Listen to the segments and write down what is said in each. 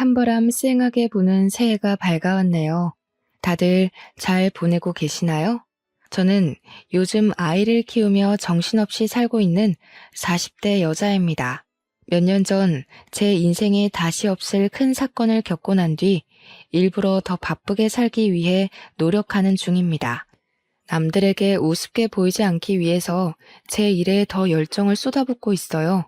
찬바람 쌩하게 부는 새해가 밝아왔네요. 다들 잘 보내고 계시나요? 저는 요즘 아이를 키우며 정신없이 살고 있는 40대 여자입니다. 몇 년 전 제 인생에 다시 없을 큰 사건을 겪고 난 뒤 일부러 더 바쁘게 살기 위해 노력하는 중입니다. 남들에게 우습게 보이지 않기 위해서 제 일에 더 열정을 쏟아붓고 있어요.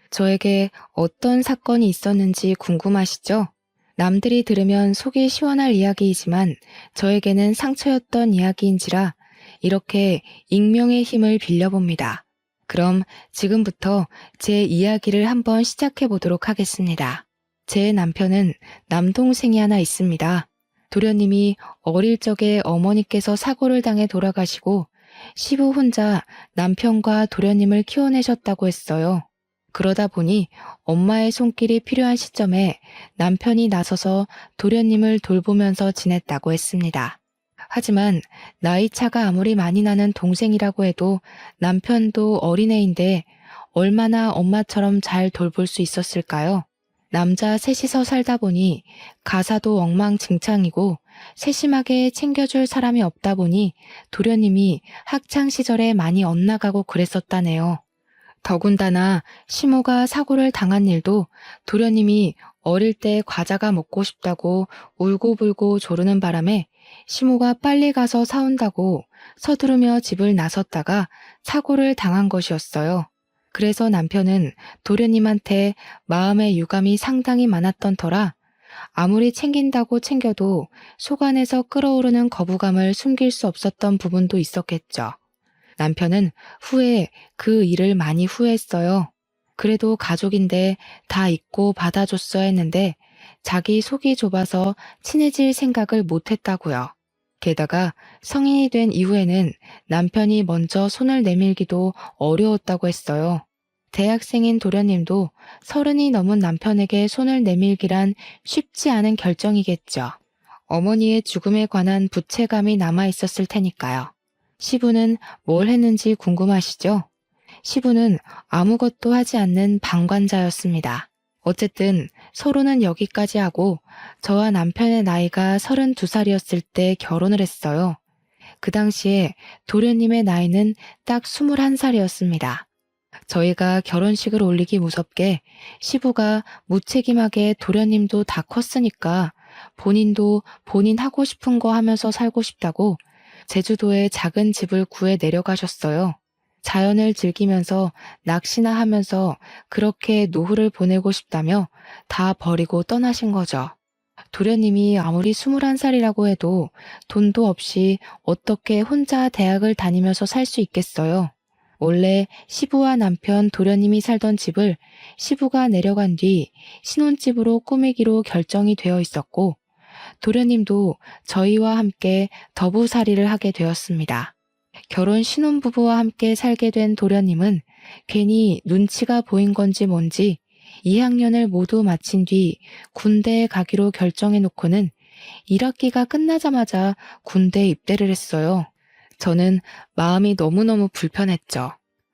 저에게 어떤 사건이 있었는지 궁금하시죠? 남들이 들으면 속이 시원할 이야기이지만 저에게는 상처였던 이야기인지라 이렇게 익명의 힘을 빌려봅니다. 그럼 지금부터 제 이야기를 한번 시작해 보도록 하겠습니다. 제 남편은 남동생이 하나 있습니다. 도련님이 어릴 적에 어머니께서 사고를 당해 돌아가시고 시부 혼자 남편과 도련님을 키워내셨다고 했어요. 그러다 보니 엄마의 손길이 필요한 시점에 남편이 나서서 도련님을 돌보면서 지냈다고 했습니다. 하지만 나이 차가 아무리 많이 나는 동생이라고 해도 남편도 어린애인데 얼마나 엄마처럼 잘 돌볼 수 있었을까요? 남자 셋이서 살다 보니 가사도 엉망진창이고 세심하게 챙겨줄 사람이 없다 보니 도련님이 학창 시절에 많이 엇나가고 그랬었다네요. 더군다나 시모가 사고를 당한 일도 도련님이 어릴 때 과자가 먹고 싶다고 울고불고 조르는 바람에 시모가 빨리 가서 사온다고 서두르며 집을 나섰다가 사고를 당한 것이었어요. 그래서 남편은 도련님한테 마음의 유감이 상당히 많았던 터라 아무리 챙긴다고 챙겨도 속 안에서 끓어오르는 거부감을 숨길 수 없었던 부분도 있었겠죠. 남편은 후에 그 일을 많이 후회했어요. 그래도 가족인데 다 잊고 받아줬어야 했는데 자기 속이 좁아서 친해질 생각을 못했다고요. 게다가 성인이 된 이후에는 남편이 먼저 손을 내밀기도 어려웠다고 했어요. 대학생인 도련님도 30이 넘은 남편에게 손을 내밀기란 쉽지 않은 결정이겠죠. 어머니의 죽음에 관한 부채감이 남아 있었을 테니까요. 시부는 뭘 했는지 궁금하시죠? 시부는 아무것도 하지 않는 방관자였습니다. 어쨌든 서로는 여기까지 하고 저와 남편의 나이가 32살이었을 때 결혼을 했어요. 그 당시에 도련님의 나이는 딱 21살이었습니다. 저희가 결혼식을 올리기 무섭게 시부가 무책임하게 도련님도 다 컸으니까 본인도 본인 하고 싶은 거 하면서 살고 싶다고 제주도에 작은 집을 구해 내려가셨어요. 자연을 즐기면서 낚시나 하면서 그렇게 노후를 보내고 싶다며 다 버리고 떠나신 거죠. 도련님이 아무리 21살이라고 해도 돈도 없이 어떻게 혼자 대학을 다니면서 살 수 있겠어요. 원래 시부와 남편 도련님이 살던 집을 시부가 내려간 뒤 신혼집으로 꾸미기로 결정이 되어 있었고 도련님도 저희와 함께 더부살이를 하게 되었습니다. 결혼 신혼부부와 함께 살게 된 도련님은 괜히 눈치가 보인 건지 뭔지 2학년을 모두 마친 뒤 군대에 가기로 결정해 놓고는 1학기가 끝나자마자 군대에 입대를 했어요. 저는 마음이 너무너무 불편했죠.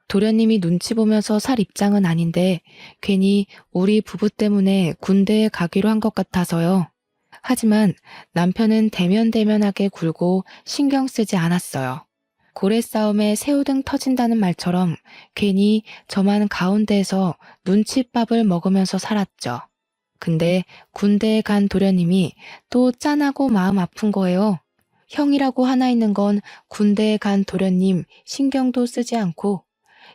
도련님이 눈치 보면서 살 입장은 아닌데 괜히 우리 부부 때문에 군대에 가기로 한 것 같아서요. 하지만 남편은 대면대면하게 굴고 신경 쓰지 않았어요. 고래 싸움에 새우등 터진다는 말처럼 괜히 저만 가운데에서 눈칫밥을 먹으면서 살았죠. 근데 군대에 간 도련님이 또 짠하고 마음 아픈 거예요. 형이라고 하나 있는 건 군대에 간 도련님 신경도 쓰지 않고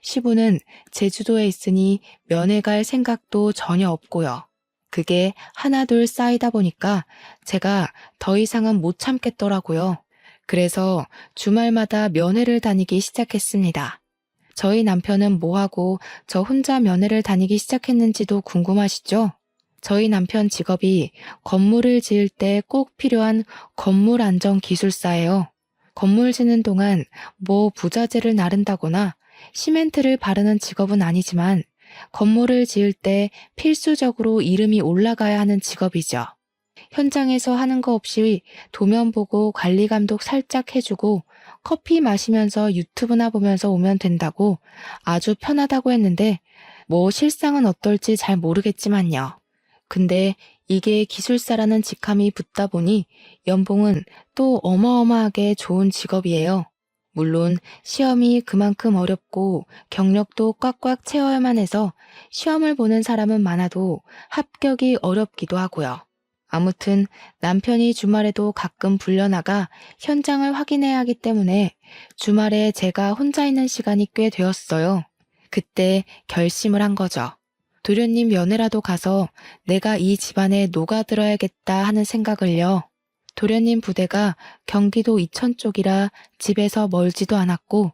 시부는 제주도에 있으니 면회 갈 생각도 전혀 없고요. 그게 하나둘 쌓이다 보니까 제가 더 이상은 못 참겠더라고요. 그래서 주말마다 면회를 다니기 시작했습니다. 저희 남편은 뭐하고 저 혼자 면회를 다니기 시작했는지도 궁금하시죠? 저희 남편 직업이 건물을 지을 때 꼭 필요한 건물 안전 기술사예요. 건물 짓는 동안 뭐 부자재를 나른다거나 시멘트를 바르는 직업은 아니지만 건물을 지을 때 필수적으로 이름이 올라가야 하는 직업이죠. 현장에서 하는 거 없이 도면 보고 관리 감독 살짝 해주고 커피 마시면서 유튜브나 보면서 오면 된다고 아주 편하다고 했는데 뭐 실상은 어떨지 잘 모르겠지만요. 근데 이게 기술사라는 직함이 붙다 보니 연봉은 또 어마어마하게 좋은 직업이에요. 물론 시험이 그만큼 어렵고 경력도 꽉꽉 채워야만 해서 시험을 보는 사람은 많아도 합격이 어렵기도 하고요. 아무튼 남편이 주말에도 가끔 불려나가 현장을 확인해야 하기 때문에 주말에 제가 혼자 있는 시간이 꽤 되었어요. 그때 결심을 한 거죠. 도련님 면회라도 가서 내가 이 집안에 녹아들어야겠다 하는 생각을요. 도련님 부대가 경기도 이천 쪽이라 집에서 멀지도 않았고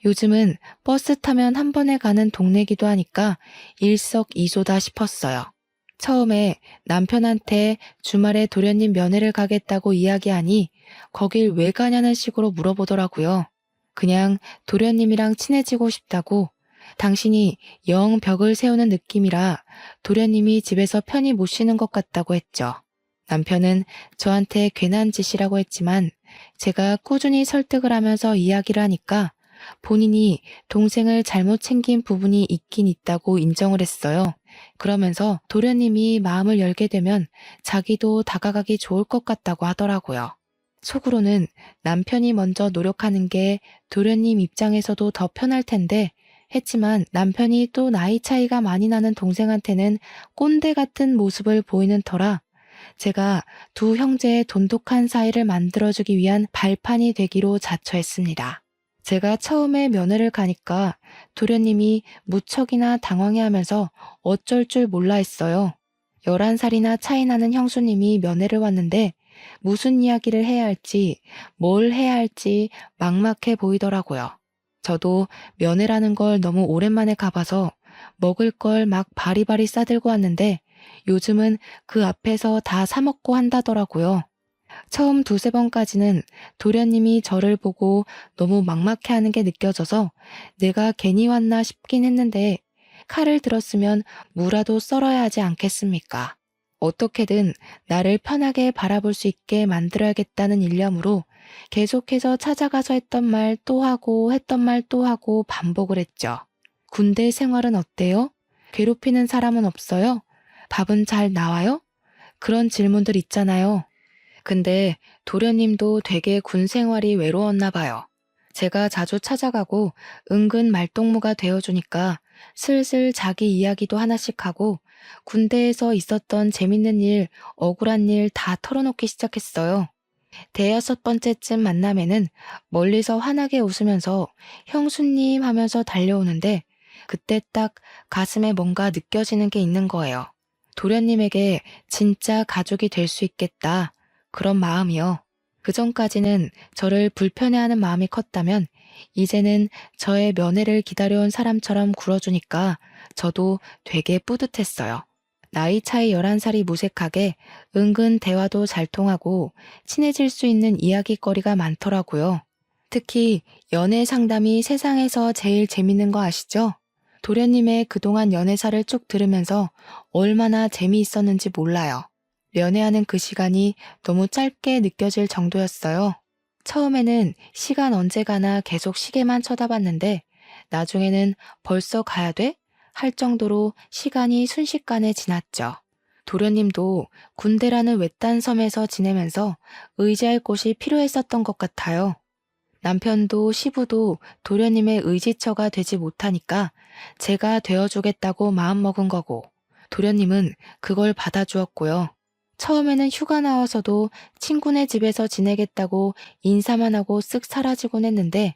요즘은 버스 타면 한 번에 가는 동네기도 하니까 일석이조다 싶었어요. 처음에 남편한테 주말에 도련님 면회를 가겠다고 이야기하니 거길 왜 가냐는 식으로 물어보더라고요. 그냥 도련님이랑 친해지고 싶다고 당신이 영 벽을 세우는 느낌이라 도련님이 집에서 편히 못 쉬는 것 같다고 했죠. 남편은 저한테 괜한 짓이라고 했지만 제가 꾸준히 설득을 하면서 이야기를 하니까 본인이 동생을 잘못 챙긴 부분이 있긴 있다고 인정을 했어요. 그러면서 도련님이 마음을 열게 되면 자기도 다가가기 좋을 것 같다고 하더라고요. 속으로는 남편이 먼저 노력하는 게 도련님 입장에서도 더 편할 텐데 했지만 남편이 또 나이 차이가 많이 나는 동생한테는 꼰대 같은 모습을 보이는 터라 제가 두 형제의 돈독한 사이를 만들어주기 위한 발판이 되기로 자처했습니다. 제가 처음에 면회를 가니까 도련님이 무척이나 당황해하면서 어쩔 줄 몰라 했어요. 11살이나 차이 나는 형수님이 면회를 왔는데 무슨 이야기를 해야 할지 뭘 해야 할지 막막해 보이더라고요. 저도 면회라는 걸 너무 오랜만에 가봐서 먹을 걸 막 바리바리 싸들고 왔는데 요즘은 그 앞에서 다 사먹고 한다더라고요. 처음 두세 번까지는 도련님이 저를 보고 너무 막막해하는 게 느껴져서 내가 괜히 왔나 싶긴 했는데 칼을 들었으면 무라도 썰어야 하지 않겠습니까? 어떻게든 나를 편하게 바라볼 수 있게 만들어야겠다는 일념으로 계속해서 찾아가서 했던 말 또 하고 했던 말 또 하고 반복을 했죠. 군대 생활은 어때요? 괴롭히는 사람은 없어요? 밥은 잘 나와요? 그런 질문들 있잖아요. 근데 도련님도 되게 군 생활이 외로웠나 봐요. 제가 자주 찾아가고 은근 말동무가 되어주니까 슬슬 자기 이야기도 하나씩 하고 군대에서 있었던 재밌는 일, 억울한 일 다 털어놓기 시작했어요. 대여섯 번째쯤 만남에는 멀리서 환하게 웃으면서 형수님 하면서 달려오는데 그때 딱 가슴에 뭔가 느껴지는 게 있는 거예요. 도련님에게 진짜 가족이 될 수 있겠다. 그런 마음이요. 그전까지는 저를 불편해하는 마음이 컸다면 이제는 저의 면회를 기다려온 사람처럼 굴어주니까 저도 되게 뿌듯했어요. 나이 차이 11살이 무색하게 은근 대화도 잘 통하고 친해질 수 있는 이야기거리가 많더라고요. 특히 연애 상담이 세상에서 제일 재밌는 거 아시죠? 도련님의 그동안 연애사를 쭉 들으면서 얼마나 재미있었는지 몰라요. 연애하는 그 시간이 너무 짧게 느껴질 정도였어요. 처음에는 시간 언제 가나 계속 시계만 쳐다봤는데 나중에는 벌써 가야 돼? 할 정도로 시간이 순식간에 지났죠. 도련님도 군대라는 외딴 섬에서 지내면서 의지할 곳이 필요했었던 것 같아요. 남편도 시부도 도련님의 의지처가 되지 못하니까 제가 되어주겠다고 마음먹은 거고 도련님은 그걸 받아주었고요. 처음에는 휴가 나와서도 친구네 집에서 지내겠다고 인사만 하고 쓱 사라지곤 했는데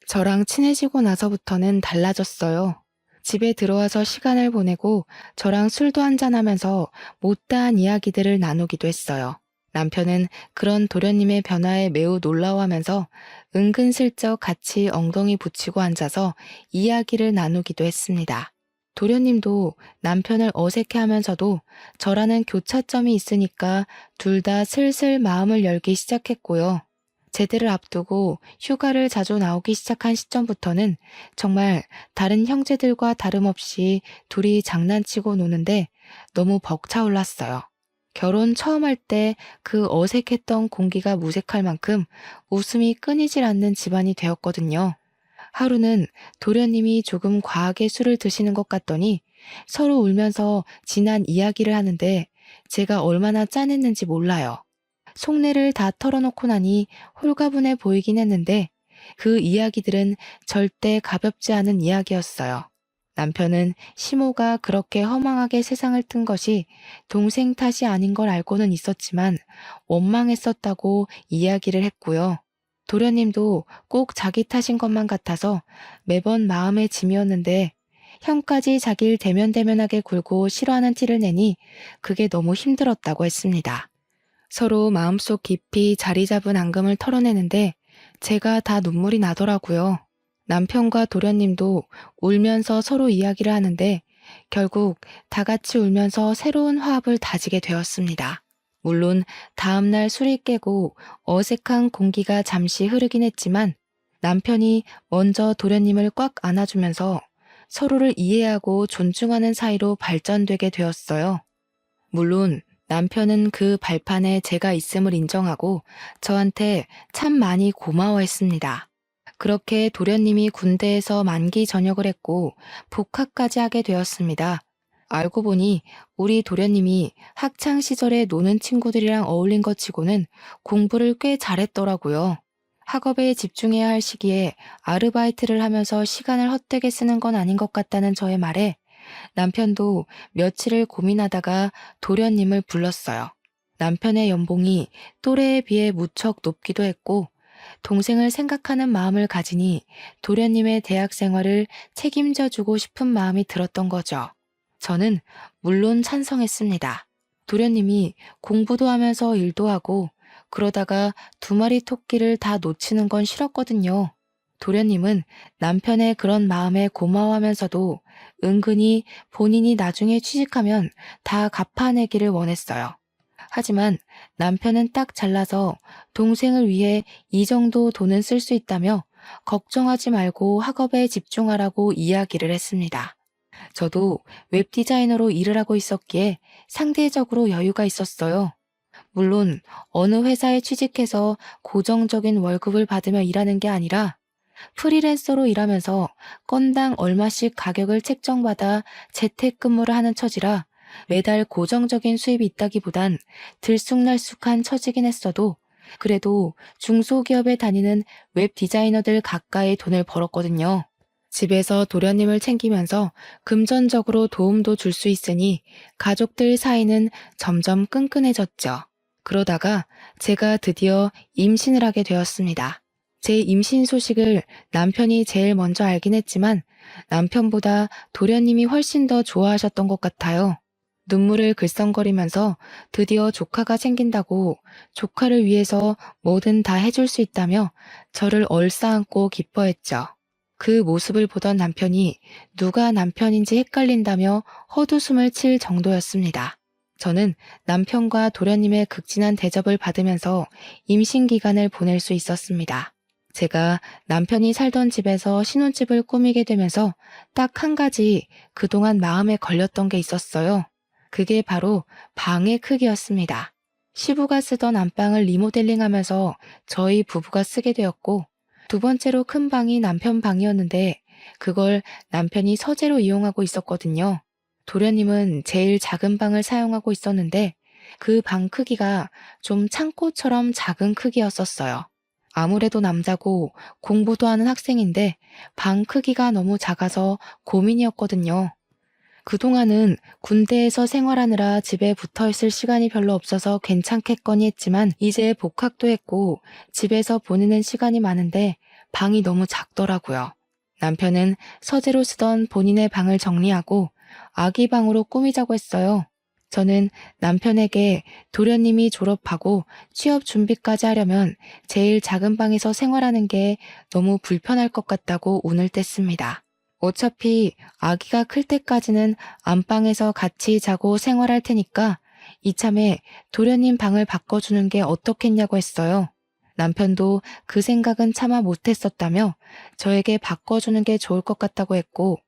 저랑 친해지고 나서부터는 달라졌어요. 집에 들어와서 시간을 보내고 저랑 술도 한잔하면서 못다한 이야기들을 나누기도 했어요. 남편은 그런 도련님의 변화에 매우 놀라워하면서 은근슬쩍 같이 엉덩이 붙이고 앉아서 이야기를 나누기도 했습니다. 도련님도 남편을 어색해하면서도 저라는 교차점이 있으니까 둘 다 슬슬 마음을 열기 시작했고요. 제대를 앞두고 휴가를 자주 나오기 시작한 시점부터는 정말 다른 형제들과 다름없이 둘이 장난치고 노는데 너무 벅차올랐어요. 결혼 처음 할 때 그 어색했던 공기가 무색할 만큼 웃음이 끊이질 않는 집안이 되었거든요. 하루는 도련님이 조금 과하게 술을 드시는 것 같더니 서로 울면서 지난 이야기를 하는데 제가 얼마나 짠했는지 몰라요. 속내를 다 털어놓고 나니 홀가분해 보이긴 했는데 그 이야기들은 절대 가볍지 않은 이야기였어요. 남편은 시모가 그렇게 허망하게 세상을 뜬 것이 동생 탓이 아닌 걸 알고는 있었지만 원망했었다고 이야기를 했고요. 도련님도 꼭 자기 탓인 것만 같아서 매번 마음의 짐이었는데 형까지 자기를 대면대면하게 굴고 싫어하는 티를 내니 그게 너무 힘들었다고 했습니다. 서로 마음속 깊이 자리 잡은 앙금을 털어내는데 제가 다 눈물이 나더라고요. 남편과 도련님도 울면서 서로 이야기를 하는데 결국 다 같이 울면서 새로운 화합을 다지게 되었습니다. 물론 다음날 술이 깨고 어색한 공기가 잠시 흐르긴 했지만 남편이 먼저 도련님을 꽉 안아주면서 서로를 이해하고 존중하는 사이로 발전되게 되었어요. 물론 남편은 그 발판에 제가 있음을 인정하고 저한테 참 많이 고마워했습니다. 그렇게 도련님이 군대에서 만기 전역을 했고 복학까지 하게 되었습니다. 알고 보니 우리 도련님이 학창 시절에 노는 친구들이랑 어울린 것 치고는 공부를 꽤 잘했더라고요. 학업에 집중해야 할 시기에 아르바이트를 하면서 시간을 헛되게 쓰는 건 아닌 것 같다는 저의 말에 남편도 며칠을 고민하다가 도련님을 불렀어요. 남편의 연봉이 또래에 비해 무척 높기도 했고 동생을 생각하는 마음을 가지니 도련님의 대학 생활을 책임져 주고 싶은 마음이 들었던 거죠. 저는 물론 찬성했습니다. 도련님이 공부도 하면서 일도 하고 그러다가 두 마리 토끼를 다 놓치는 건 싫었거든요. 도련님은 남편의 그런 마음에 고마워하면서도 은근히 본인이 나중에 취직하면 다 갚아내기를 원했어요. 하지만 남편은 딱 잘라서 동생을 위해 이 정도 돈은 쓸 수 있다며 걱정하지 말고 학업에 집중하라고 이야기를 했습니다. 저도 웹디자이너로 일을 하고 있었기에 상대적으로 여유가 있었어요. 물론 어느 회사에 취직해서 고정적인 월급을 받으며 일하는 게 아니라 프리랜서로 일하면서 건당 얼마씩 가격을 책정받아 재택근무를 하는 처지라 매달 고정적인 수입이 있다기보단 들쑥날쑥한 처지긴 했어도 그래도 중소기업에 다니는 웹 디자이너들 가까이 돈을 벌었거든요. 집에서 도련님을 챙기면서 금전적으로 도움도 줄 수 있으니 가족들 사이는 점점 끈끈해졌죠. 그러다가 제가 드디어 임신을 하게 되었습니다. 제 임신 소식을 남편이 제일 먼저 알긴 했지만 남편보다 도련님이 훨씬 더 좋아하셨던 것 같아요. 눈물을 글썽거리면서 드디어 조카가 생긴다고 조카를 위해서 뭐든 다 해줄 수 있다며 저를 얼싸안고 기뻐했죠. 그 모습을 보던 남편이 누가 남편인지 헷갈린다며 헛웃음을 칠 정도였습니다. 저는 남편과 도련님의 극진한 대접을 받으면서 임신 기간을 보낼 수 있었습니다. 제가 남편이 살던 집에서 신혼집을 꾸미게 되면서 딱 한 가지 그동안 마음에 걸렸던 게 있었어요. 그게 바로 방의 크기였습니다. 시부가 쓰던 안방을 리모델링하면서 저희 부부가 쓰게 되었고 두 번째로 큰 방이 남편 방이었는데 그걸 남편이 서재로 이용하고 있었거든요. 도련님은 제일 작은 방을 사용하고 있었는데 그 방 크기가 좀 창고처럼 작은 크기였었어요. 아무래도 남자고 공부도 하는 학생인데 방 크기가 너무 작아서 고민이었거든요. 그동안은 군대에서 생활하느라 집에 붙어 있을 시간이 별로 없어서 괜찮겠거니 했지만 이제 복학도 했고 집에서 보내는 시간이 많은데 방이 너무 작더라고요. 남편은 서재로 쓰던 본인의 방을 정리하고 아기 방으로 꾸미자고 했어요. 저는 남편에게 도련님이 졸업하고 취업 준비까지 하려면 제일 작은 방에서 생활하는 게 너무 불편할 것 같다고 운을 뗐습니다. 어차피 아기가 클 때까지는 안방에서 같이 자고 생활할 테니까 이참에 도련님 방을 바꿔주는 게 어떻겠냐고 했어요. 남편도 그 생각은 차마 못했었다며 저에게 바꿔주는 게 좋을 것 같다고 했고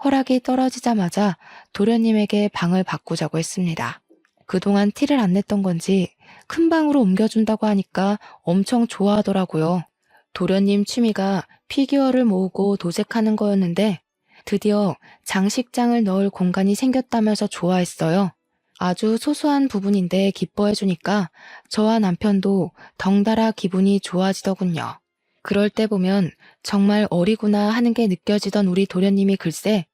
허락이 떨어지자마자 도련님에게 방을 바꾸자고 했습니다. 그동안 티를 안 냈던 건지 큰 방으로 옮겨준다고 하니까 엄청 좋아하더라고요. 도련님 취미가 피규어를 모으고 도색하는 거였는데 드디어 장식장을 넣을 공간이 생겼다면서 좋아했어요. 아주 소소한 부분인데 기뻐해주니까 저와 남편도 덩달아 기분이 좋아지더군요. 그럴 때 보면 정말 어리구나 하는 게 느껴지던 우리 도련님이 글쎄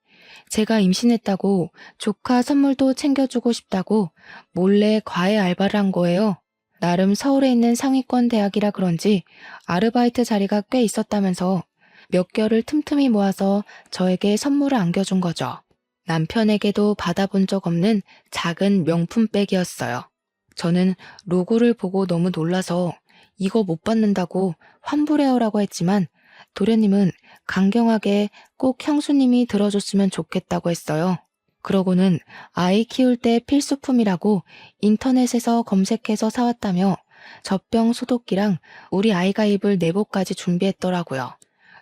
제가 임신했다고 조카 선물도 챙겨주고 싶다고 몰래 과외 알바를 한 거예요. 나름 서울에 있는 상위권 대학이라 그런지 아르바이트 자리가 꽤 있었다면서 몇 개월을 틈틈이 모아서 저에게 선물을 안겨준 거죠. 남편에게도 받아본 적 없는 작은 명품백이었어요. 저는 로고를 보고 너무 놀라서 이거 못 받는다고 환불해오라고 했지만 도련님은 강경하게 꼭 형수님이 들어줬으면 좋겠다고 했어요. 그러고는 아이 키울 때 필수품이라고 인터넷에서 검색해서 사왔다며 젖병 소독기랑 우리 아이가 입을 내복까지 준비했더라고요.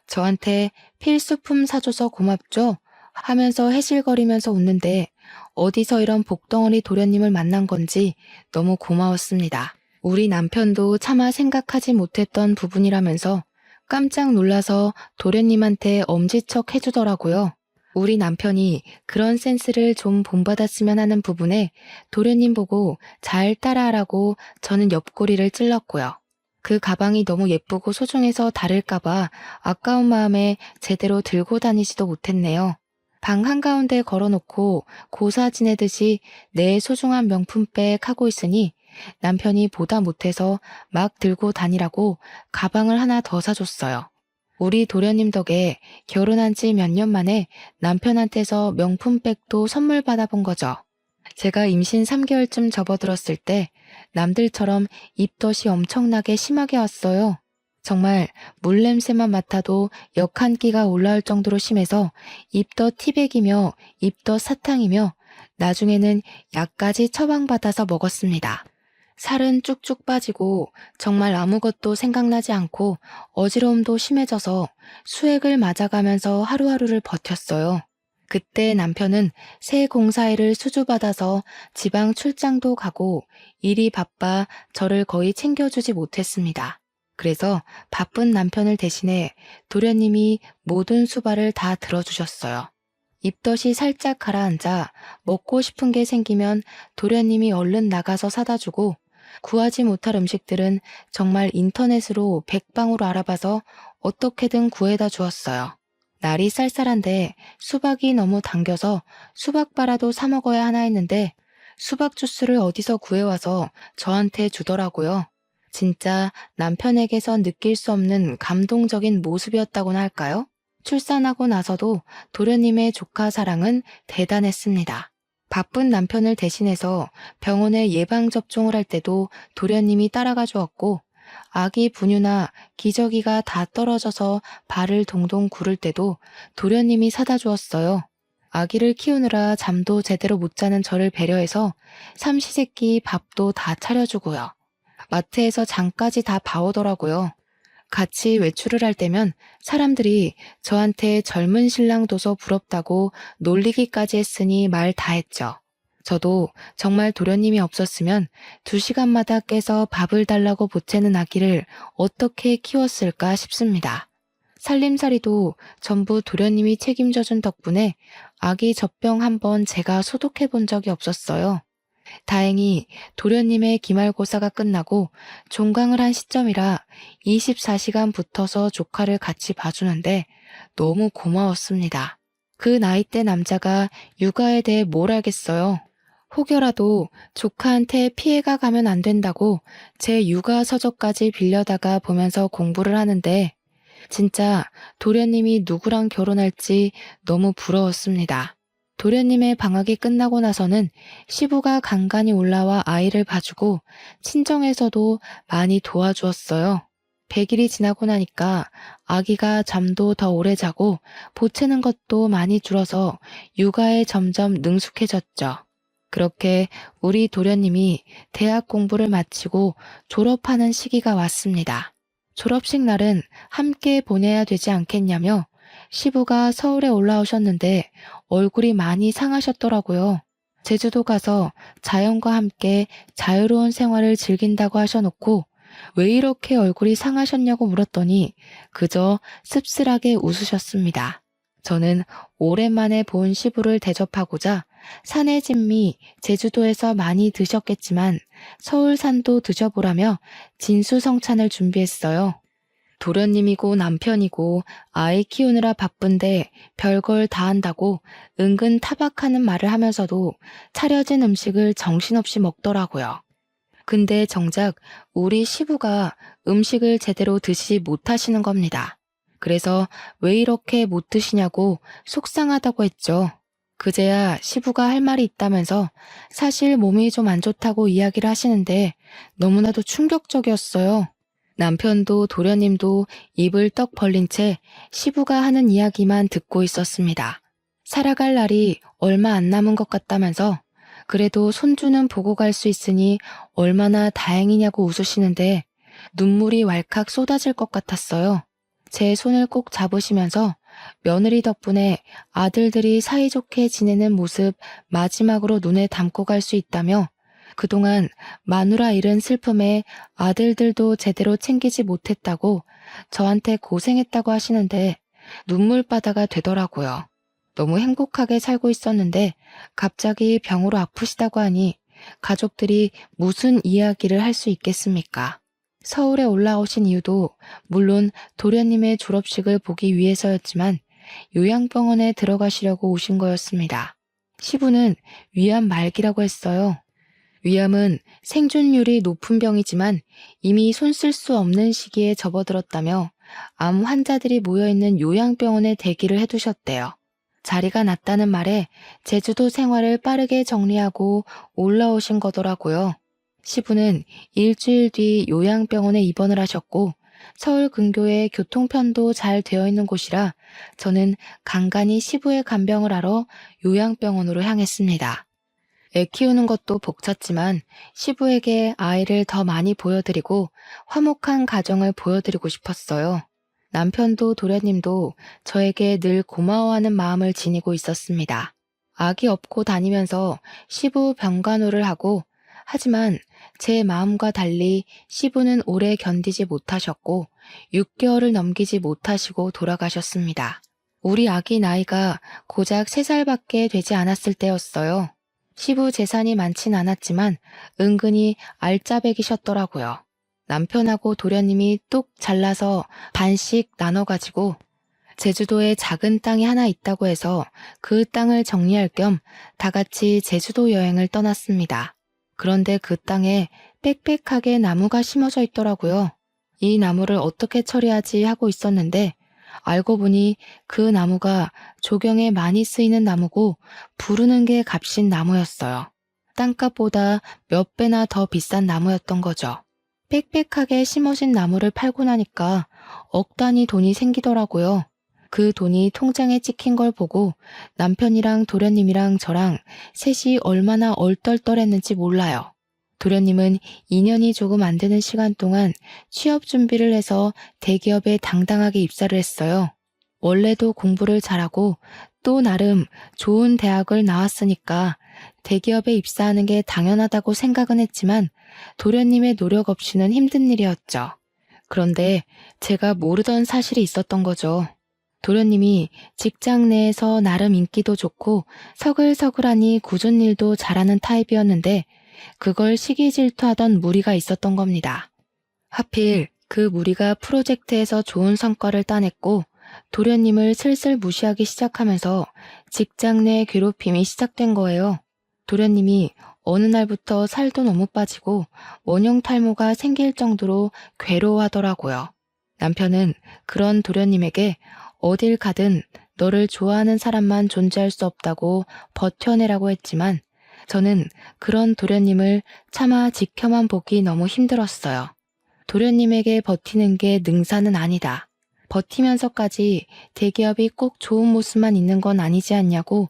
저한테 필수품 사줘서 고맙죠? 하면서 해실거리면서 웃는데 어디서 이런 복덩어리 도련님을 만난 건지 너무 고마웠습니다. 우리 남편도 차마 생각하지 못했던 부분이라면서 깜짝 놀라서 도련님한테 엄지척 해주더라고요. 우리 남편이 그런 센스를 좀 본받았으면 하는 부분에 도련님 보고 잘 따라하라고 저는 옆구리를 찔렀고요. 그 가방이 너무 예쁘고 소중해서 다를까봐 아까운 마음에 제대로 들고 다니지도 못했네요. 방 한가운데 걸어놓고 고사 지내듯이 내 소중한 명품백 하고 있으니 남편이 보다 못해서 막 들고 다니라고 가방을 하나 더 사줬어요. 우리 도련님 덕에 결혼한 지 몇 년 만에 남편한테서 명품백도 선물 받아본 거죠. 제가 임신 3개월쯤 접어들었을 때 남들처럼 입덧이 엄청나게 심하게 왔어요. 정말 물냄새만 맡아도 역 한 끼가 올라올 정도로 심해서 입덧 티백이며 입덧 사탕이며 나중에는 약까지 처방받아서 먹었습니다. 살은 쭉쭉 빠지고 정말 아무것도 생각나지 않고 어지러움도 심해져서 수액을 맞아가면서 하루하루를 버텼어요. 그때 남편은 새 공사일을 수주받아서 지방 출장도 가고 일이 바빠 저를 거의 챙겨주지 못했습니다. 그래서 바쁜 남편을 대신해 도련님이 모든 수발을 다 들어주셨어요. 입덧이 살짝 가라앉아 먹고 싶은 게 생기면 도련님이 얼른 나가서 사다 주고 구하지 못할 음식들은 정말 인터넷으로 백방으로 알아봐서 어떻게든 구해다 주었어요. 날이 쌀쌀한데 수박이 너무 당겨서 수박바라도 사 먹어야 하나 했는데 수박 주스를 어디서 구해와서 저한테 주더라고요. 진짜 남편에게서 느낄 수 없는 감동적인 모습이었다고나 할까요? 출산하고 나서도 도련님의 조카 사랑은 대단했습니다. 바쁜 남편을 대신해서 병원에 예방접종을 할 때도 도련님이 따라가 주었고 아기 분유나 기저귀가 다 떨어져서 발을 동동 구를 때도 도련님이 사다 주었어요. 아기를 키우느라 잠도 제대로 못 자는 저를 배려해서 삼시세끼 밥도 다 차려주고요. 마트에서 장까지 다 봐오더라고요. 같이 외출을 할 때면 사람들이 저한테 젊은 신랑 둬서 부럽다고 놀리기까지 했으니 말 다 했죠. 저도 정말 도련님이 없었으면 2시간마다 깨서 밥을 달라고 보채는 아기를 어떻게 키웠을까 싶습니다. 살림살이도 전부 도련님이 책임져준 덕분에 아기 젖병 한번 제가 소독해 본 적이 없었어요. 다행히 도련님의 기말고사가 끝나고 종강을 한 시점이라 24시간 붙어서 조카를 같이 봐주는데 너무 고마웠습니다. 그 나이대 남자가 육아에 대해 뭘 알겠어요. 혹여라도 조카한테 피해가 가면 안 된다고 제 육아 서적까지 빌려다가 보면서 공부를 하는데 진짜 도련님이 누구랑 결혼할지 너무 부러웠습니다. 도련님의 방학이 끝나고 나서는 시부가 간간히 올라와 아이를 봐주고 친정에서도 많이 도와주었어요. 100일이 지나고 나니까 아기가 잠도 더 오래 자고 보채는 것도 많이 줄어서 육아에 점점 능숙해졌죠. 그렇게 우리 도련님이 대학 공부를 마치고 졸업하는 시기가 왔습니다. 졸업식 날은 함께 보내야 되지 않겠냐며 시부가 서울에 올라오셨는데 얼굴이 많이 상하셨더라고요. 제주도 가서 자연과 함께 자유로운 생활을 즐긴다고 하셔놓고 왜 이렇게 얼굴이 상하셨냐고 물었더니 그저 씁쓸하게 웃으셨습니다. 저는 오랜만에 본 시부를 대접하고자 산의 진미 제주도에서 많이 드셨겠지만 서울산도 드셔보라며 진수성찬을 준비했어요. 도련님이고 남편이고 아이 키우느라 바쁜데 별걸 다 한다고 은근 타박하는 말을 하면서도 차려진 음식을 정신없이 먹더라고요. 근데 정작 우리 시부가 음식을 제대로 드시지 못하시는 겁니다. 그래서 왜 이렇게 못 드시냐고 속상하다고 했죠. 그제야 시부가 할 말이 있다면서 사실 몸이 좀 안 좋다고 이야기를 하시는데 너무나도 충격적이었어요. 남편도 도련님도 입을 떡 벌린 채 시부가 하는 이야기만 듣고 있었습니다. 살아갈 날이 얼마 안 남은 것 같다면서 그래도 손주는 보고 갈 수 있으니 얼마나 다행이냐고 웃으시는데 눈물이 왈칵 쏟아질 것 같았어요. 제 손을 꼭 잡으시면서 며느리 덕분에 아들들이 사이좋게 지내는 모습 마지막으로 눈에 담고 갈 수 있다며 그동안 마누라 잃은 슬픔에 아들들도 제대로 챙기지 못했다고 저한테 고생했다고 하시는데 눈물바다가 되더라고요. 너무 행복하게 살고 있었는데 갑자기 병으로 아프시다고 하니 가족들이 무슨 이야기를 할 수 있겠습니까? 서울에 올라오신 이유도 물론 도련님의 졸업식을 보기 위해서였지만 요양병원에 들어가시려고 오신 거였습니다. 시부는 위암 말기라고 했어요. 위암은 생존율이 높은 병이지만 이미 손 쓸 수 없는 시기에 접어들었다며 암 환자들이 모여있는 요양병원에 대기를 해두셨대요. 자리가 났다는 말에 제주도 생활을 빠르게 정리하고 올라오신 거더라고요. 시부는 일주일 뒤 요양병원에 입원을 하셨고 서울 근교에 교통편도 잘 되어 있는 곳이라 저는 간간히 시부의 간병을 하러 요양병원으로 향했습니다. 애 키우는 것도 벅찼지만 시부에게 아이를 더 많이 보여드리고 화목한 가정을 보여드리고 싶었어요. 남편도 도련님도 저에게 늘 고마워하는 마음을 지니고 있었습니다. 아기 업고 다니면서 시부 병간호를 하고 하지만 제 마음과 달리 시부는 오래 견디지 못하셨고 6개월을 넘기지 못하시고 돌아가셨습니다. 우리 아기 나이가 고작 3살밖에 되지 않았을 때였어요. 시부 재산이 많진 않았지만 은근히 알짜배기셨더라고요. 남편하고 도련님이 뚝 잘라서 반씩 나눠가지고 제주도에 작은 땅이 하나 있다고 해서 그 땅을 정리할 겸 다 같이 제주도 여행을 떠났습니다. 그런데 그 땅에 빽빽하게 나무가 심어져 있더라고요. 이 나무를 어떻게 처리하지 하고 있었는데 알고 보니 그 나무가 조경에 많이 쓰이는 나무고 부르는 게 값인 나무였어요. 땅값보다 몇 배나 더 비싼 나무였던 거죠. 빽빽하게 심어진 나무를 팔고 나니까 억 단위 돈이 생기더라고요. 그 돈이 통장에 찍힌 걸 보고 남편이랑 도련님이랑 저랑 셋이 얼마나 얼떨떨했는지 몰라요. 도련님은 2년이 조금 안 되는 시간 동안 취업 준비를 해서 대기업에 당당하게 입사를 했어요. 원래도 공부를 잘하고 또 나름 좋은 대학을 나왔으니까 대기업에 입사하는 게 당연하다고 생각은 했지만 도련님의 노력 없이는 힘든 일이었죠. 그런데 제가 모르던 사실이 있었던 거죠. 도련님이 직장 내에서 나름 인기도 좋고 서글서글하니 굳은 일도 잘하는 타입이었는데 그걸 시기 질투하던 무리가 있었던 겁니다. 하필 그 무리가 프로젝트에서 좋은 성과를 따냈고 도련님을 슬슬 무시하기 시작하면서 직장 내 괴롭힘이 시작된 거예요. 도련님이 어느 날부터 살도 너무 빠지고 원형 탈모가 생길 정도로 괴로워하더라고요. 남편은 그런 도련님에게 어딜 가든 너를 좋아하는 사람만 존재할 수 없다고 버텨내라고 했지만 저는 그런 도련님을 차마 지켜만 보기 너무 힘들었어요. 도련님에게 버티는 게 능사는 아니다. 버티면서까지 대기업이 꼭 좋은 모습만 있는 건 아니지 않냐고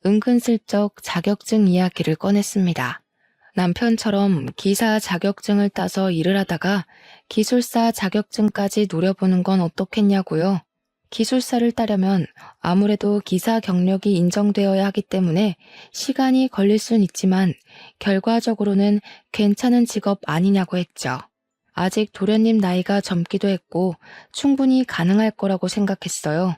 은근슬쩍 자격증 이야기를 꺼냈습니다. 남편처럼 기사 자격증을 따서 일을 하다가 기술사 자격증까지 노려보는 건 어떻겠냐고요. 기술사를 따려면 아무래도 기사 경력이 인정되어야 하기 때문에 시간이 걸릴 순 있지만 결과적으로는 괜찮은 직업 아니냐고 했죠. 아직 도련님 나이가 젊기도 했고 충분히 가능할 거라고 생각했어요.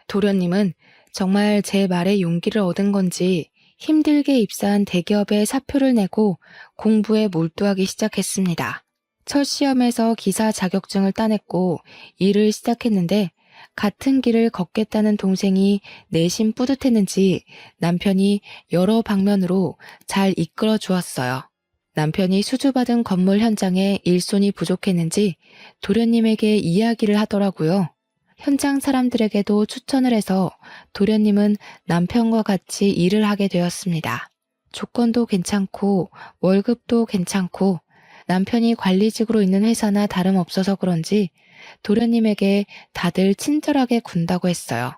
도련님은 정말 제 말에 용기를 얻은 건지 힘들게 입사한 대기업에 사표를 내고 공부에 몰두하기 시작했습니다. 첫 시험에서 기사 자격증을 따냈고 일을 시작했는데 같은 길을 걷겠다는 동생이 내심 뿌듯했는지 남편이 여러 방면으로 잘 이끌어 주었어요. 남편이 수주받은 건물 현장에 일손이 부족했는지 도련님에게 이야기를 하더라고요. 현장 사람들에게도 추천을 해서 도련님은 남편과 같이 일을 하게 되었습니다. 조건도 괜찮고 월급도 괜찮고 남편이 관리직으로 있는 회사나 다름없어서 그런지 도련님에게 다들 친절하게 군다고 했어요.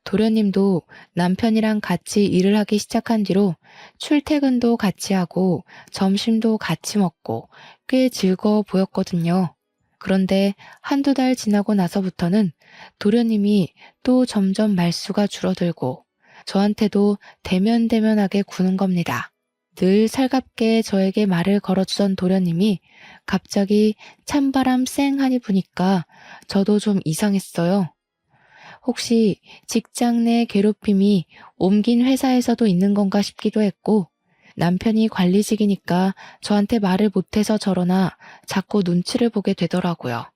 도련님도 남편이랑 같이 일을 하기 시작한 뒤로 출퇴근도 같이 하고 점심도 같이 먹고 꽤 즐거워 보였거든요. 그런데 한두 달 지나고 나서부터는 도련님이 또 점점 말수가 줄어들고 저한테도 대면대면하게 구는 겁니다. 늘 살갑게 저에게 말을 걸어주던 도련님이 갑자기 찬바람 쌩하니 부니까 저도 좀 이상했어요. 혹시 직장 내 괴롭힘이 옮긴 회사에서도 있는 건가 싶기도 했고 남편이 관리직이니까 저한테 말을 못해서 저러나 자꾸 눈치를 보게 되더라고요.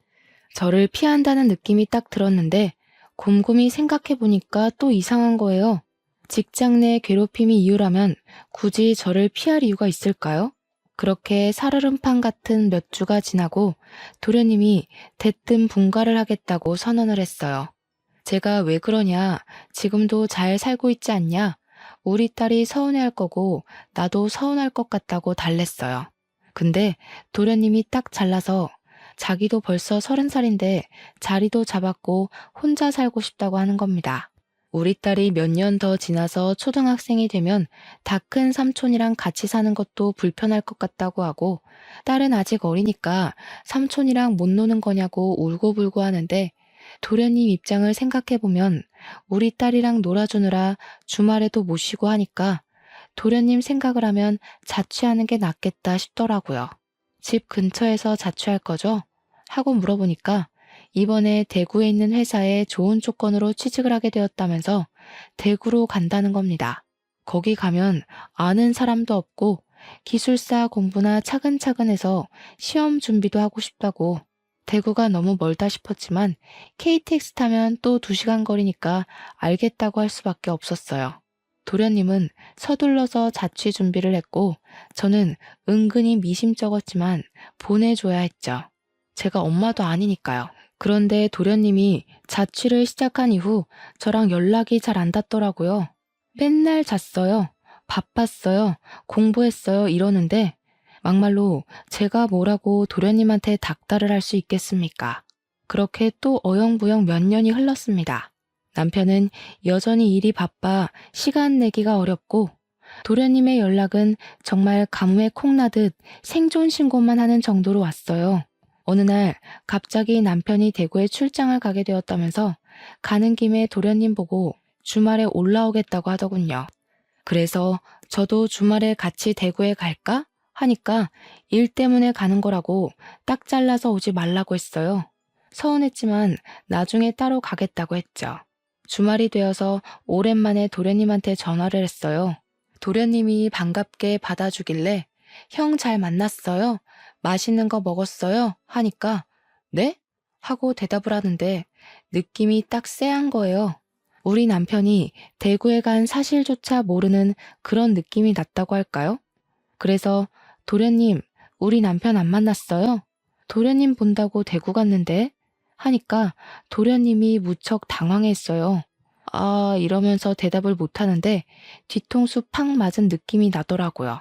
저를 피한다는 느낌이 딱 들었는데 곰곰이 생각해보니까 또 이상한 거예요. 직장 내 괴롭힘이 이유라면 굳이 저를 피할 이유가 있을까요? 그렇게 살얼음판 같은 몇 주가 지나고 도련님이 대뜸 분가를 하겠다고 선언을 했어요. 제가 왜 그러냐, 지금도 잘 살고 있지 않냐, 우리 딸이 서운해할 거고 나도 서운할 것 같다고 달랬어요. 근데 도련님이 딱 잘라서 자기도 벌써 30살인데 자리도 잡았고 혼자 살고 싶다고 하는 겁니다. 우리 딸이 몇 년 더 지나서 초등학생이 되면 다 큰 삼촌이랑 같이 사는 것도 불편할 것 같다고 하고 딸은 아직 어리니까 삼촌이랑 못 노는 거냐고 울고불고 하는데 도련님 입장을 생각해보면 우리 딸이랑 놀아주느라 주말에도 못 쉬고 하니까 도련님 생각을 하면 자취하는 게 낫겠다 싶더라고요. 집 근처에서 자취할 거죠? 하고 물어보니까 이번에 대구에 있는 회사에 좋은 조건으로 취직을 하게 되었다면서 대구로 간다는 겁니다. 거기 가면 아는 사람도 없고 기술사 공부나 차근차근 해서 시험 준비도 하고 싶다고. 대구가 너무 멀다 싶었지만 KTX 타면 또 2시간 거리니까 알겠다고 할 수밖에 없었어요. 도련님은 서둘러서 자취 준비를 했고 저는 은근히 미심쩍었지만 보내줘야 했죠. 제가 엄마도 아니니까요. 그런데 도련님이 자취를 시작한 이후 저랑 연락이 잘 안 닿더라고요. 맨날 잤어요. 바빴어요. 공부했어요. 이러는데 막말로 제가 뭐라고 도련님한테 닥달을 할 수 있겠습니까? 그렇게 또 어영부영 몇 년이 흘렀습니다. 남편은 여전히 일이 바빠 시간 내기가 어렵고 도련님의 연락은 정말 가뭄에 콩나듯 생존 신고만 하는 정도로 왔어요. 어느 날 갑자기 남편이 대구에 출장을 가게 되었다면서 가는 김에 도련님 보고 주말에 올라오겠다고 하더군요. 그래서 저도 주말에 같이 대구에 갈까? 하니까 일 때문에 가는 거라고 딱 잘라서 오지 말라고 했어요. 서운했지만 나중에 따로 가겠다고 했죠. 주말이 되어서 오랜만에 도련님한테 전화를 했어요. 도련님이 반갑게 받아주길래 형 잘 만났어요? 맛있는 거 먹었어요? 하니까 네? 하고 대답을 하는데 느낌이 딱 쎄한 거예요. 우리 남편이 대구에 간 사실조차 모르는 그런 느낌이 났다고 할까요? 그래서 도련님, 우리 남편 안 만났어요? 도련님 본다고 대구 갔는데? 하니까 도련님이 무척 당황했어요. 아, 이러면서 대답을 못하는데 뒤통수 팍 맞은 느낌이 나더라고요.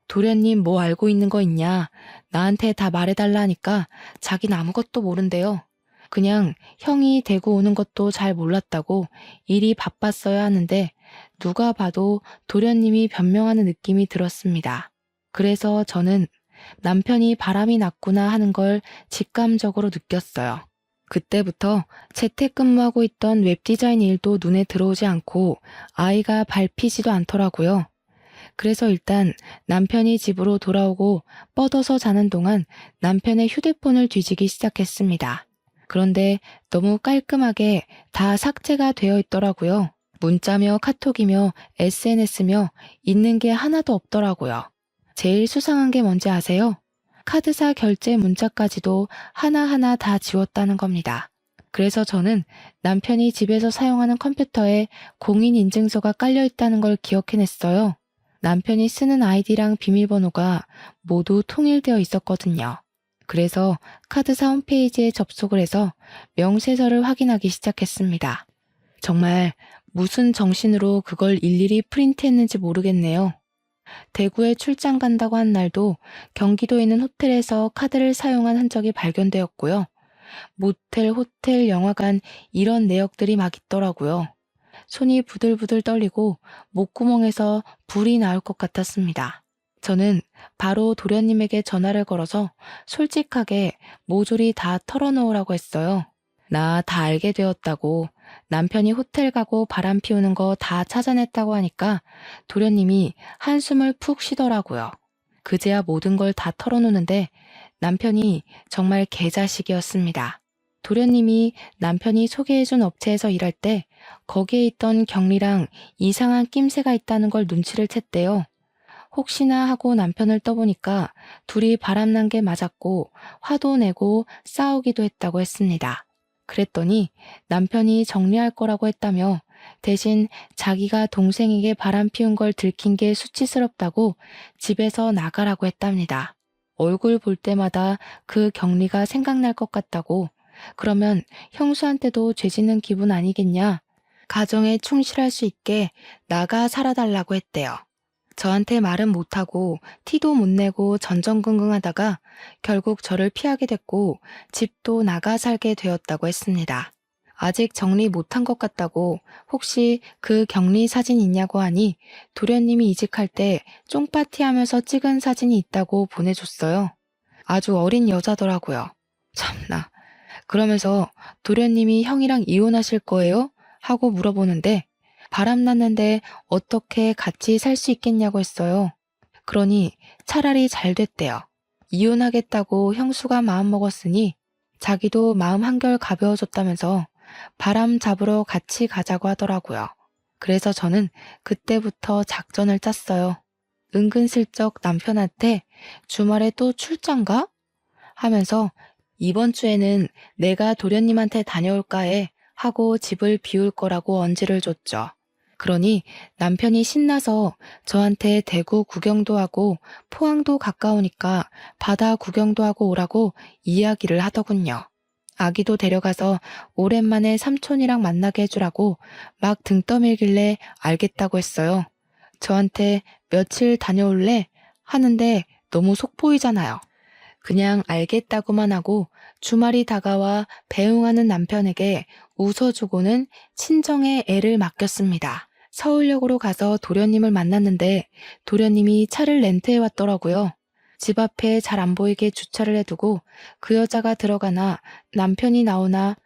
도련님 뭐 알고 있는 거 있냐? 나한테 다 말해달라니까 자긴 아무것도 모른대요. 그냥 형이 대구 오는 것도 잘 몰랐다고 일이 바빴어야 하는데 누가 봐도 도련님이 변명하는 느낌이 들었습니다. 그래서 저는 남편이 바람이 났구나 하는 걸 직감적으로 느꼈어요. 그때부터 재택근무하고 있던 웹디자인 일도 눈에 들어오지 않고 아이가 밟히지도 않더라고요. 그래서 일단 남편이 집으로 돌아오고 뻗어서 자는 동안 남편의 휴대폰을 뒤지기 시작했습니다. 그런데 너무 깔끔하게 다 삭제가 되어 있더라고요. 문자며 카톡이며 SNS며 있는 게 하나도 없더라고요. 제일 수상한 게 뭔지 아세요? 카드사 결제 문자까지도 하나하나 다 지웠다는 겁니다. 그래서 저는 남편이 집에서 사용하는 컴퓨터에 공인인증서가 깔려 있다는 걸 기억해냈어요. 남편이 쓰는 아이디랑 비밀번호가 모두 통일되어 있었거든요. 그래서 카드사 홈페이지에 접속을 해서 명세서를 확인하기 시작했습니다. 정말 무슨 정신으로 그걸 일일이 프린트했는지 모르겠네요. 대구에 출장 간다고 한 날도 경기도에 있는 호텔에서 카드를 사용한 흔적이 발견되었고요. 모텔, 호텔, 영화관 이런 내역들이 막 있더라고요. 손이 부들부들 떨리고 목구멍에서 불이 나올 것 같았습니다. 저는 바로 도련님에게 전화를 걸어서 솔직하게 모조리 다 털어놓으라고 했어요. 나 다 알게 되었다고, 남편이 호텔 가고 바람 피우는 거 다 찾아냈다고 하니까 도련님이 한숨을 푹 쉬더라고요. 그제야 모든 걸 다 털어놓는데 남편이 정말 개자식이었습니다. 도련님이 남편이 소개해준 업체에서 일할 때 거기에 있던 경리랑 이상한 낌새가 있다는 걸 눈치를 챘대요. 혹시나 하고 남편을 떠보니까 둘이 바람난 게 맞았고 화도 내고 싸우기도 했다고 했습니다. 그랬더니 남편이 정리할 거라고 했다며 대신 자기가 동생에게 바람 피운 걸 들킨 게 수치스럽다고 집에서 나가라고 했답니다. 얼굴 볼 때마다 그 경리가 생각날 것 같다고. 그러면 형수한테도 죄짓는 기분 아니겠냐? 가정에 충실할 수 있게 나가 살아달라고 했대요. 저한테 말은 못하고 티도 못 내고 전전긍긍하다가 결국 저를 피하게 됐고 집도 나가 살게 되었다고 했습니다. 아직 정리 못한 것 같다고 혹시 그 격리 사진 있냐고 하니 도련님이 이직할 때 쫑파티하면서 찍은 사진이 있다고 보내줬어요. 아주 어린 여자더라고요. 참나. 그러면서 도련님이 형이랑 이혼하실 거예요? 하고 물어보는데 바람났는데 어떻게 같이 살 수 있겠냐고 했어요. 그러니 차라리 잘 됐대요. 이혼하겠다고 형수가 마음먹었으니 자기도 마음 한결 가벼워졌다면서 바람 잡으러 같이 가자고 하더라고요. 그래서 저는 그때부터 작전을 짰어요. 은근슬쩍 남편한테 주말에 또 출장 가? 하면서 이번 주에는 내가 도련님한테 다녀올까 해 하고 집을 비울 거라고 언지를 줬죠. 그러니 남편이 신나서 저한테 대구 구경도 하고 포항도 가까우니까 바다 구경도 하고 오라고 이야기를 하더군요. 아기도 데려가서 오랜만에 삼촌이랑 만나게 해주라고 막 등 떠밀길래 알겠다고 했어요. 저한테 며칠 다녀올래? 하는데 너무 속 보이잖아요. 그냥 알겠다고만 하고 주말이 다가와 배웅하는 남편에게 웃어주고는 친정에 애를 맡겼습니다. 서울역으로 가서 도련님을 만났는데 도련님이 차를 렌트해 왔더라고요. 집 앞에 잘 안 보이게 주차를 해두고 그 여자가 들어가나 남편이 나오나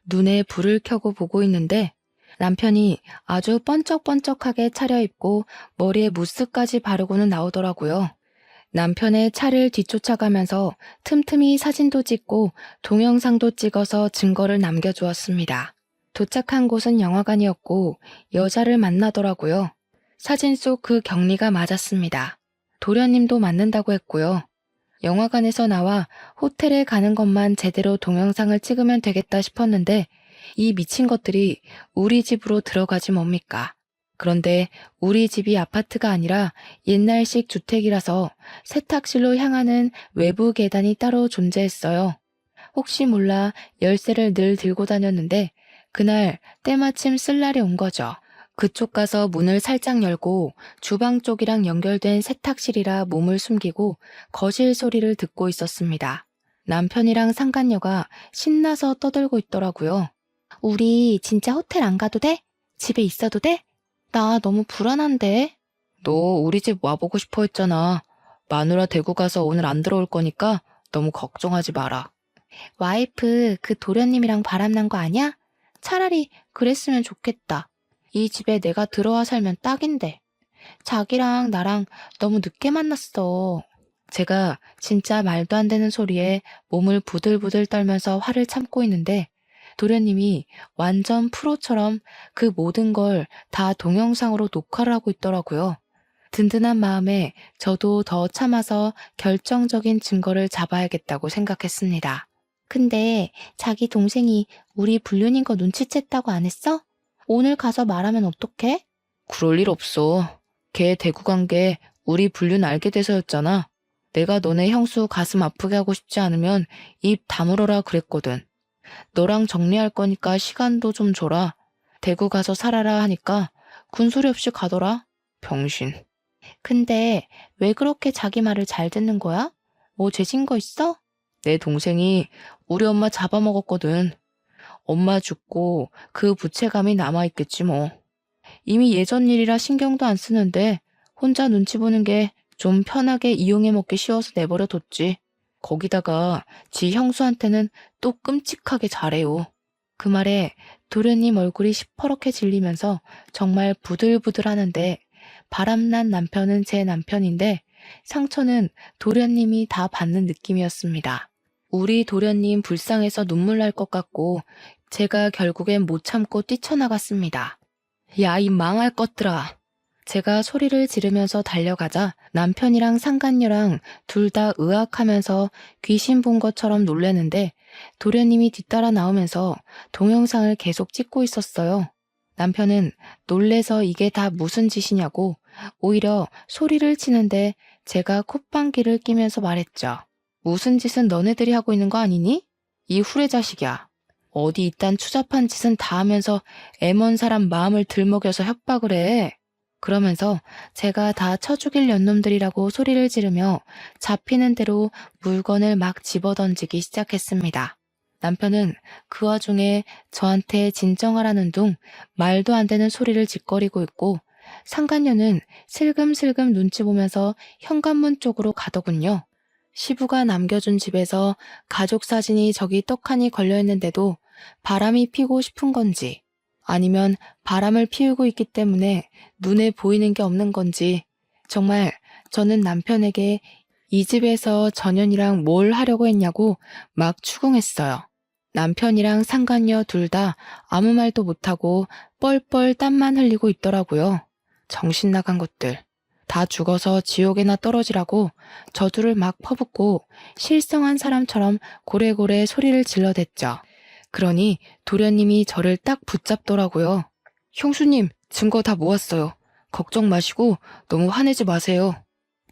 눈에 불을 켜고 보고 있는데 남편이 아주 번쩍번쩍하게 차려입고 머리에 무스까지 바르고는 나오더라고요. 남편의 차를 뒤쫓아가면서 틈틈이 사진도 찍고 동영상도 찍어서 증거를 남겨주었습니다. 도착한 곳은 영화관이었고 여자를 만나더라고요. 사진 속 그 경리가 맞았습니다. 도련님도 맞는다고 했고요. 영화관에서 나와 호텔에 가는 것만 제대로 동영상을 찍으면 되겠다 싶었는데 이 미친 것들이 우리 집으로 들어가지 뭡니까? 그런데 우리 집이 아파트가 아니라 옛날식 주택이라서 세탁실로 향하는 외부 계단이 따로 존재했어요. 혹시 몰라 열쇠를 늘 들고 다녔는데 그날 때마침 쓸 날이 온 거죠. 그쪽 가서 문을 살짝 열고 주방 쪽이랑 연결된 세탁실이라 몸을 숨기고 거실 소리를 듣고 있었습니다. 남편이랑 상간녀가 신나서 떠들고 있더라고요. 우리 진짜 호텔 안 가도 돼? 집에 있어도 돼? 나 너무 불안한데. 너 우리 집 와보고 싶어 했잖아. 마누라 대구 가서 오늘 안 들어올 거니까 너무 걱정하지 마라. 와이프 그 도련님이랑 바람난 거 아니야? 차라리 그랬으면 좋겠다. 이 집에 내가 들어와 살면 딱인데. 자기랑 나랑 너무 늦게 만났어. 제가 진짜 말도 안 되는 소리에 몸을 부들부들 떨면서 화를 참고 있는데 도련님이 완전 프로처럼 그 모든 걸 다 동영상으로 녹화를 하고 있더라고요. 든든한 마음에 저도 더 참아서 결정적인 증거를 잡아야겠다고 생각했습니다. 근데 자기 동생이 우리 불륜인 거 눈치챘다고 안 했어? 오늘 가서 말하면 어떡해? 그럴 일 없어. 걔 대구 간 게 우리 불륜 알게 돼서였잖아. 내가 너네 형수 가슴 아프게 하고 싶지 않으면 입 다물어라 그랬거든. 너랑 정리할 거니까 시간도 좀 줘라. 대구 가서 살아라 하니까 군소리 없이 가더라. 병신. 근데 왜 그렇게 자기 말을 잘 듣는 거야? 뭐 죄진 거 있어? 내 동생이 우리 엄마 잡아먹었거든. 엄마 죽고 그 부채감이 남아있겠지 뭐. 이미 예전 일이라 신경도 안 쓰는데 혼자 눈치 보는 게 좀 편하게 이용해 먹기 쉬워서 내버려 뒀지. 거기다가 지 형수한테는 또 끔찍하게 잘해요. 그 말에 도련님 얼굴이 시퍼렇게 질리면서 정말 부들부들 하는데 바람난 남편은 제 남편인데 상처는 도련님이 다 받는 느낌이었습니다. 우리 도련님 불쌍해서 눈물 날 것 같고 제가 결국엔 못 참고 뛰쳐나갔습니다. 야, 이 망할 것들아. 제가 소리를 지르면서 달려가자 남편이랑 상간녀랑 둘 다 으악하면서 귀신 본 것처럼 놀래는데 도련님이 뒤따라 나오면서 동영상을 계속 찍고 있었어요. 남편은 놀래서 이게 다 무슨 짓이냐고 오히려 소리를 치는데 제가 콧방귀를 끼면서 말했죠. 무슨 짓은 너네들이 하고 있는 거 아니니? 이 후레자식이야. 어디 이딴 추잡한 짓은 다 하면서 애먼 사람 마음을 들먹여서 협박을 해. 그러면서 제가 다 쳐 죽일 년놈들이라고 소리를 지르며 잡히는 대로 물건을 막 집어던지기 시작했습니다. 남편은 그 와중에 저한테 진정하라는 둥 말도 안 되는 소리를 짓거리고 있고 상간녀는 슬금슬금 눈치 보면서 현관문 쪽으로 가더군요. 시부가 남겨준 집에서 가족 사진이 저기 떡하니 걸려있는데도 바람이 피고 싶은 건지 아니면 바람을 피우고 있기 때문에 눈에 보이는 게 없는 건지 정말 저는 남편에게 이 집에서 전현이랑 뭘 하려고 했냐고 막 추궁했어요. 남편이랑 상간녀 둘 다 아무 말도 못하고 뻘뻘 땀만 흘리고 있더라고요. 정신 나간 것들. 다 죽어서 지옥에나 떨어지라고 저주를 막 퍼붓고 실성한 사람처럼 고래고래 소리를 질러댔죠. 그러니 도련님이 저를 딱 붙잡더라고요. 형수님, 증거 다 모았어요. 걱정 마시고 너무 화내지 마세요.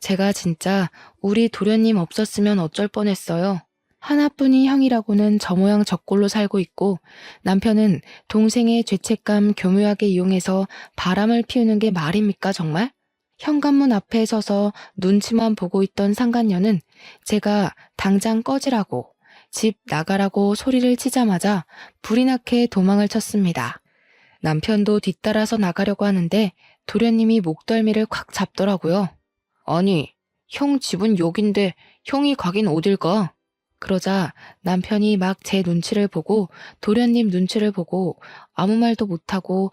제가 진짜 우리 도련님 없었으면 어쩔 뻔했어요. 하나뿐인 형이라고는 저 모양 저 꼴로 살고 있고 남편은 동생의 죄책감 교묘하게 이용해서 바람을 피우는 게 말입니까 정말? 현관문 앞에 서서 눈치만 보고 있던 상간녀는 제가 당장 꺼지라고 집 나가라고 소리를 치자마자 불이 나게 도망을 쳤습니다. 남편도 뒤따라서 나가려고 하는데 도련님이 목덜미를 콱 잡더라고요. 아니, 형 집은 여긴데 형이 가긴 어딜 가? 그러자 남편이 막 제 눈치를 보고 도련님 눈치를 보고 아무 말도 못하고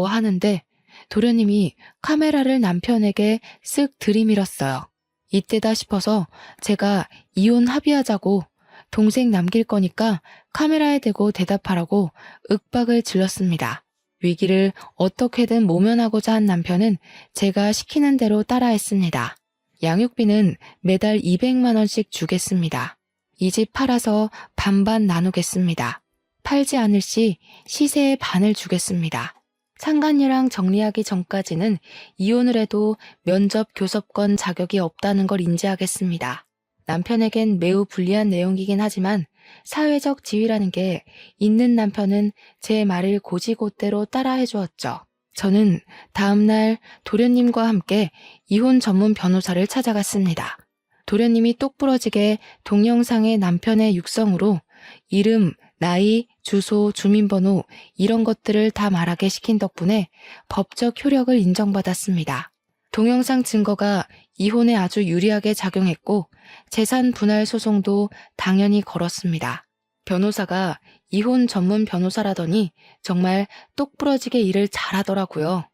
하는데 도련님이 카메라를 남편에게 쓱 들이밀었어요. 이때다 싶어서 제가 이혼 합의하자고 동생 남길 거니까 카메라에 대고 대답하라고 윽박을 질렀습니다. 위기를 어떻게든 모면하고자 한 남편은 제가 시키는 대로 따라했습니다. 양육비는 매달 200만 원씩 주겠습니다. 이 집 팔아서 반반 나누겠습니다. 팔지 않을 시 시세의 반을 주겠습니다. 상간녀랑 정리하기 전까지는 이혼을 해도 면접 교섭권 자격이 없다는 걸 인지하겠습니다. 남편에겐 매우 불리한 내용이긴 하지만 사회적 지위라는 게 있는 남편은 제 말을 고지고대로 따라해 주었죠. 저는 다음날 도련님과 함께 이혼 전문 변호사를 찾아갔습니다. 도련님이 똑부러지게 동영상의 남편의 육성으로 이름, 나이, 주소, 주민번호 이런 것들을 다 말하게 시킨 덕분에 법적 효력을 인정받았습니다. 동영상 증거가 이혼에 아주 유리하게 작용했고 재산 분할 소송도 당연히 걸었습니다. 변호사가 이혼 전문 변호사라더니 정말 똑부러지게 일을 잘하더라고요.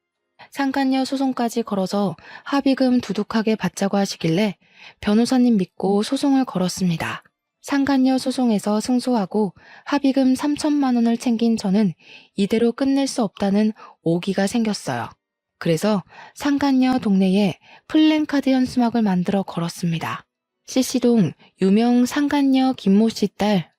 상간녀 소송까지 걸어서 합의금 두둑하게 받자고 하시길래 변호사님 믿고 소송을 걸었습니다. 상간녀 소송에서 승소하고 합의금 3천만 원을 챙긴 저는 이대로 끝낼 수 없다는 오기가 생겼어요. 그래서 상간녀 동네에 플랜카드 현수막을 만들어 걸었습니다. CC동 유명 상간녀 김모 씨 딸,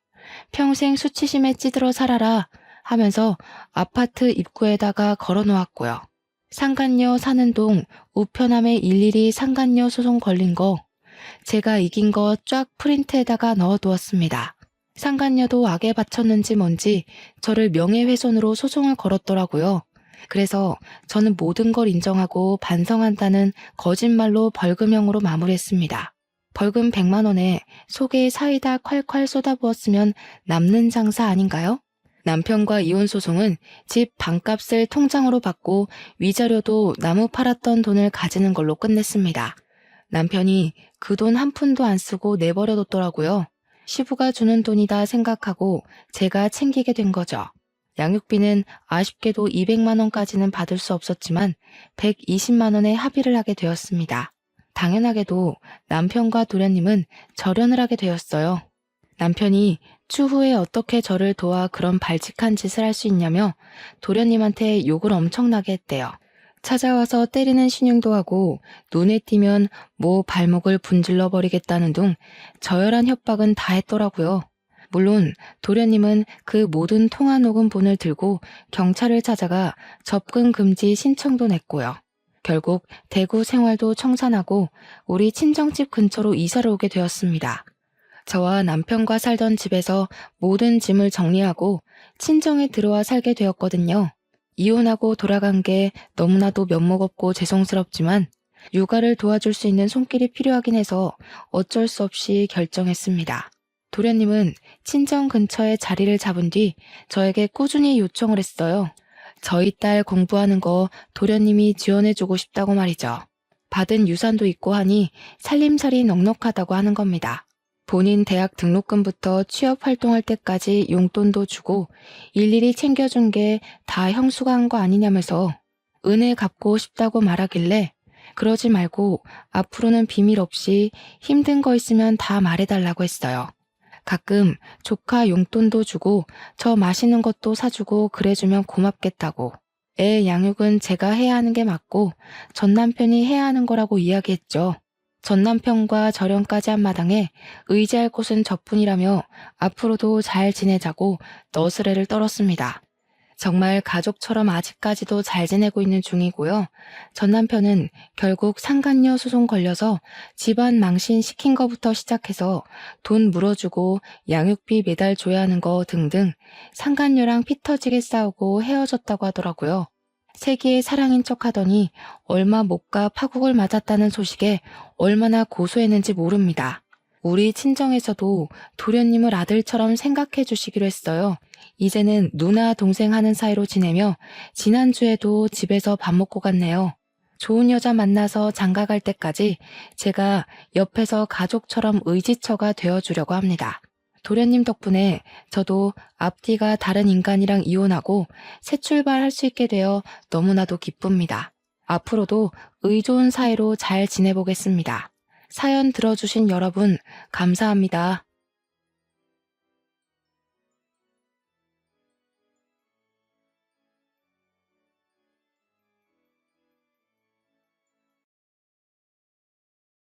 평생 수치심에 찌들어 살아라 하면서 아파트 입구에다가 걸어놓았고요. 상간녀 사는 동 우편함에 일일이 상간녀 소송 걸린 거, 제가 이긴 거 쫙 프린트에다가 넣어두었습니다. 상간녀도 악에 바쳤는지 뭔지 저를 명예훼손으로 소송을 걸었더라고요. 그래서 저는 모든 걸 인정하고 반성한다는 거짓말로 벌금형으로 마무리했습니다. 벌금 100만 원에 속에 사이다 콸콸 쏟아부었으면 남는 장사 아닌가요? 남편과 이혼 소송은 집 반값을 통장으로 받고 위자료도 나무 팔았던 돈을 가지는 걸로 끝냈습니다. 남편이 그 돈 한 푼도 안 쓰고 내버려뒀더라고요. 시부가 주는 돈이다 생각하고 제가 챙기게 된 거죠. 양육비는 아쉽게도 200만 원까지는 받을 수 없었지만 120만 원에 합의를 하게 되었습니다. 당연하게도 남편과 도련님은 절연을 하게 되었어요. 남편이 추후에 어떻게 저를 도와 그런 발칙한 짓을 할 수 있냐며 도련님한테 욕을 엄청나게 했대요. 찾아와서 때리는 신용도 하고 눈에 띄면 뭐 발목을 분질러 버리겠다는 둥 저열한 협박은 다 했더라고요. 물론 도련님은 그 모든 통화 녹음본을 들고 경찰을 찾아가 접근 금지 신청도 냈고요. 결국 대구 생활도 청산하고 우리 친정집 근처로 이사를 오게 되었습니다. 저와 남편과 살던 집에서 모든 짐을 정리하고 친정에 들어와 살게 되었거든요. 이혼하고 돌아간 게 너무나도 면목없고 죄송스럽지만 육아를 도와줄 수 있는 손길이 필요하긴 해서 어쩔 수 없이 결정했습니다. 도련님은 친정 근처에 자리를 잡은 뒤 저에게 꾸준히 요청을 했어요. 저희 딸 공부하는 거 도련님이 지원해주고 싶다고 말이죠. 받은 유산도 있고 하니 살림살이 넉넉하다고 하는 겁니다. 본인 대학 등록금부터 취업 활동할 때까지 용돈도 주고 일일이 챙겨준 게 다 형수가 한 거 아니냐면서 은혜 갚고 싶다고 말하길래 그러지 말고 앞으로는 비밀 없이 힘든 거 있으면 다 말해달라고 했어요. 가끔 조카 용돈도 주고 저 맛있는 것도 사주고 그래주면 고맙겠다고. 애 양육은 제가 해야 하는 게 맞고 전 남편이 해야 하는 거라고 이야기했죠. 전 남편과 절연까지 한 마당에 의지할 곳은 저뿐이라며 앞으로도 잘 지내자고 너스레를 떨었습니다. 정말 가족처럼 아직까지도 잘 지내고 있는 중이고요. 전 남편은 결국 상간녀 소송 걸려서 집안 망신 시킨 거부터 시작해서 돈 물어주고 양육비 매달 줘야 하는 거 등등 상간녀랑 피 터지게 싸우고 헤어졌다고 하더라고요. 세기의 사랑인 척하더니 얼마 못 가 파국을 맞았다는 소식에 얼마나 고소했는지 모릅니다. 우리 친정에서도 도련님을 아들처럼 생각해 주시기로 했어요. 이제는 누나 동생 하는 사이로 지내며 지난주에도 집에서 밥 먹고 갔네요. 좋은 여자 만나서 장가 갈 때까지 제가 옆에서 가족처럼 의지처가 되어주려고 합니다. 도련님 덕분에 저도 앞뒤가 다른 인간이랑 이혼하고 새 출발할 수 있게 되어 너무나도 기쁩니다. 앞으로도 의좋은 사이로 잘 지내보겠습니다. 사연 들어주신 여러분 감사합니다.